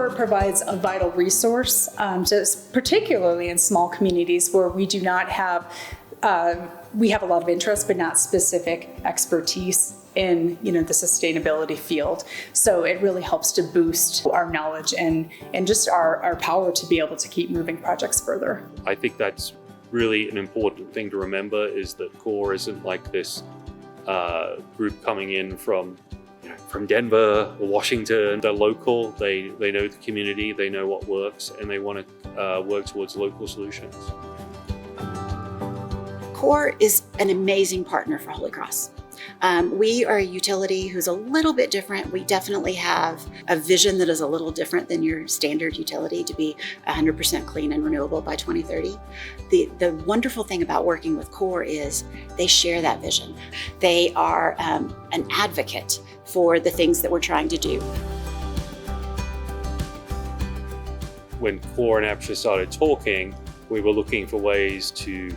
CORE provides a vital resource, just particularly in small communities where we do not have, we have a lot of interest but not specific expertise in the sustainability field. So it really helps to boost our knowledge and just our power to be able to keep moving projects further. I think that's really an important thing to remember, is that CORE isn't like this group coming in from Denver or Washington. They're local, they know the community, they know what works, and they want to work towards local solutions. CORE is an amazing partner for Holy Cross. We are a utility who's a little bit different. We definitely have a vision that is a little different than your standard utility, to be 100% clean and renewable by 2030. The wonderful thing about working with CORE is they share that vision. They are an advocate for the things that we're trying to do. When CORE and APSHA started talking, we were looking for ways to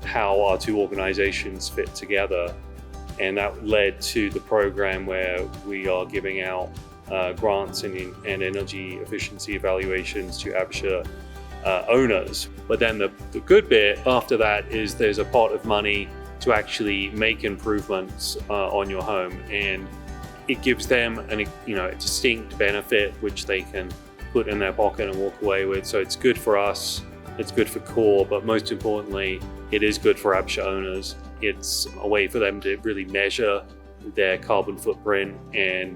how our two organizations fit together. And that led to the program where we are giving out grants and energy efficiency evaluations to APSHA owners. But then the good bit after that is there's a pot of money to actually make improvements on your home. And it gives them a distinct benefit which they can put in their pocket and walk away with. So it's good for us, it's good for CORE, but most importantly, it is good for APSHA owners. It's a way for them to really measure their carbon footprint,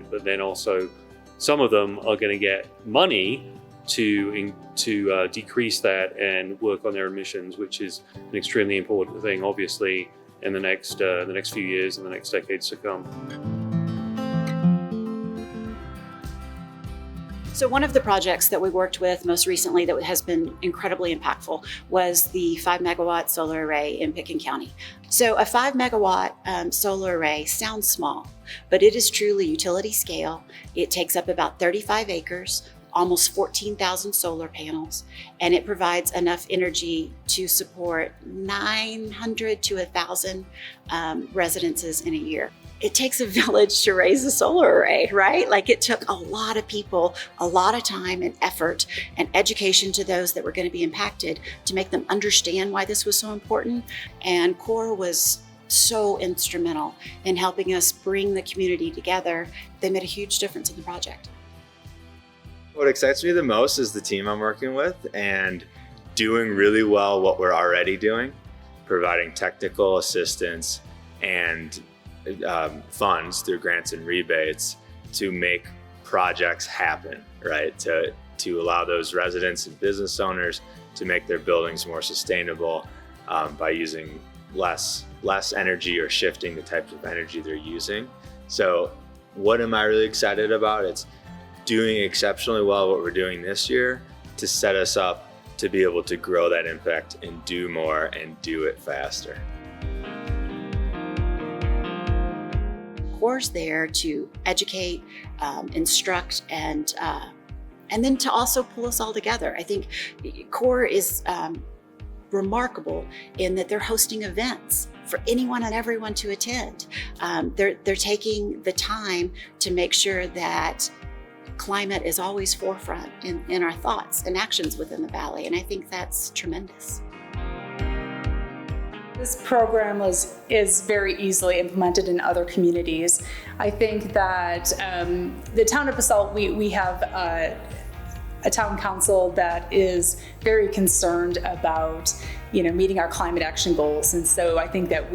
but then also some of them are going to get money to decrease that and work on their emissions, which is an extremely important thing, obviously, in the next few years and the next decades to come. So one of the projects that we worked with most recently that has been incredibly impactful was the 5 megawatt solar array in Pickens County. So a 5 megawatt solar array sounds small, but it is truly utility scale. It takes up about 35 acres, almost 14,000 solar panels, and it provides enough energy to support 900 to 1,000 residences in a year. It takes a village to raise a solar array, right? Like, it took a lot of people, a lot of time and effort and education to those that were going to be impacted to make them understand why this was so important. And CORE was so instrumental in helping us bring the community together. They made a huge difference in the project. What excites me the most is the team I'm working with and doing really well what we're already doing, providing technical assistance and funds through grants and rebates to make projects happen, right? To allow those residents and business owners to make their buildings more sustainable by using less energy or shifting the types of energy they're using. So what am I really excited about? It's doing exceptionally well what we're doing this year to set us up to be able to grow that impact and do more and do it faster. CORE's there to educate, instruct, and then to also pull us all together. I think CORE is remarkable in that they're hosting events for anyone and everyone to attend. They're taking the time to make sure that climate is always forefront in our thoughts and actions within the Valley, and I think that's tremendous. This program is very easily implemented in other communities. I think that the town of Basalt, we have a town council that is very concerned about meeting our climate action goals, and so I think that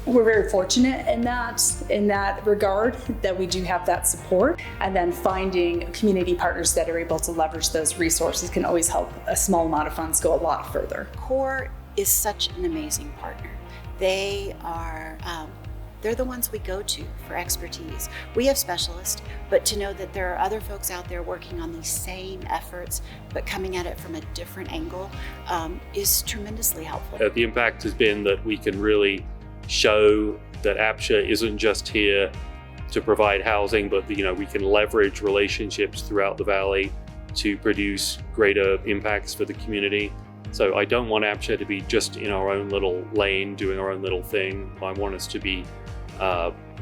we're very fortunate in that regard, that we do have that support, and then finding community partners that are able to leverage those resources can always help a small amount of funds go a lot further. CORE is such an amazing partner. They are, they're the ones we go to for expertise. We have specialists, but to know that there are other folks out there working on these same efforts, but coming at it from a different angle is tremendously helpful. The impact has been that we can really show that APSHA isn't just here to provide housing, but we can leverage relationships throughout the Valley to produce greater impacts for the community. So I don't want APSHA to be just in our own little lane doing our own little thing. I want us to be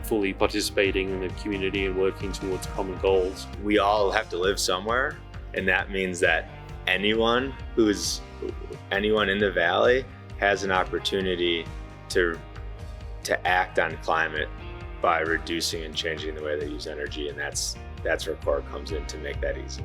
fully participating in the community and working towards common goals. We all have to live somewhere, and that means that anyone in the valley has an opportunity to act on climate by reducing and changing the way they use energy, and that's where CORE comes in to make that easy.